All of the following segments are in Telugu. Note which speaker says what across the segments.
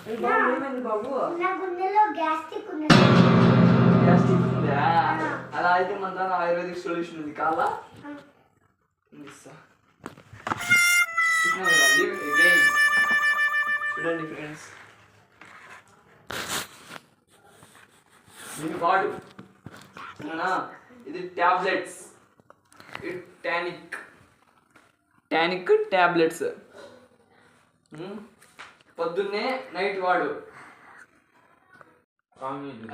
Speaker 1: బాబు
Speaker 2: గ్యాస్ట్రిక్ ఉందా?
Speaker 1: అలా అయితే మన దాని ఆయుర్వేదిక్ సొల్యూషన్ ఉంది కాలా చూడండి ఫ్రెండ్స్, దీని వాడు ఇది టాబ్లెట్స్, టానిక్ టాబ్లెట్స్ పొద్దున్నే నైట్ వాడు.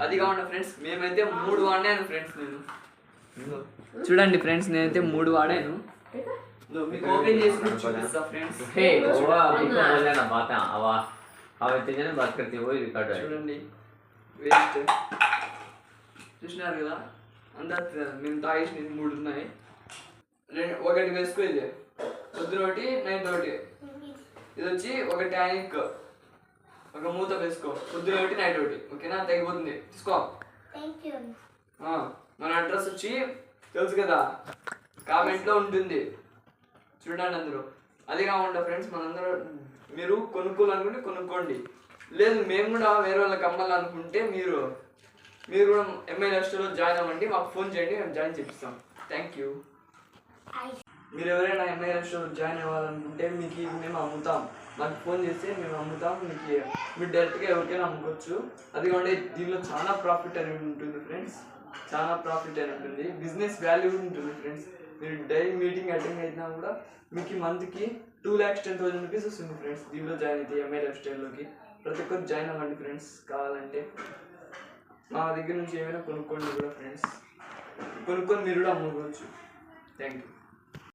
Speaker 1: అది కాకుండా ఫ్రెండ్స్ మేమైతే 3 వాడాను ఫ్రెండ్స్. నేను చూడండి ఫ్రెండ్స్, నేనైతే 3 వాడాను. మీకు ఓపెన్ చేసి చూపిస్తా ఫ్రెండ్స్. చూడండి వేస్ట్ చూసినారు కదా, అందరు మేము తాగేసిన 3 ఉన్నాయి. ఒకటి వేసుకో, ఇది పొద్దున ఒకటి నైట్ ఒకటి. ఇది వచ్చి ఒక టానిక్, ఒక మూత వేసుకో, పొద్దున ఒకటి నైట్ ఒకటి. ఓకేనా, తగ్గిపోతుంది, తీసుకో. మన అడ్రస్ వచ్చి తెలుసు కదా, కామెంట్లో ఉంటుంది, చూడండి అందరూ. అది కాకుండా ఫ్రెండ్స్ మనందరూ మీరు కొనుక్కోవాలనుకుంటే కొనుక్కోండి, లేదు మేము కూడా వేరే వాళ్ళకి అమ్మాలనుకుంటే మీరు కూడా ఎంఐ లైఫ్ స్టైల్లో జాయిన్ అవ్వండి, మాకు ఫోన్ చేయండి, మేము జాయిన్ చేపిస్తాం. Thank you. మీరు ఎవరైనా ఎంఐ లైఫ్ స్టైల్లో జాయిన్ అవ్వాలనుకుంటే మీకు మేము అమ్ముతాం, మాకు ఫోన్ చేస్తే మేము అమ్ముతాం. మీరు డైరెక్ట్గా ఎవరికైనా అమ్ముకోవచ్చు. అది కాకుండా దీనిలో చాలా ప్రాఫిట్ అనేది ఉంటుంది ఫ్రెండ్స్, చాలా ప్రాఫిట్ అనేది ఉంటుంది, బిజినెస్ వాల్యూ ఉంటుంది ఫ్రెండ్స్. మీరు డైలీ మీటింగ్ అటెండ్ అయినా కూడా మీకు మంత్కి 2,10,000 రూపీస్ వస్తుంది ఫ్రెండ్స్. దీనిలో జాయిన్ అయితే ఎంఐ లైఫ్ స్టైల్లోకి ప్రతి ఒక్కరు జాయిన్ అవ్వండి ఫ్రెండ్స్. కావాలంటే మా దగ్గర నుంచి ఏమైనా కొనుక్కోండి కూడా ఫ్రెండ్స్, కొనుక్కొని మీరు కూడా అమ్ముకోవచ్చు. Thank you.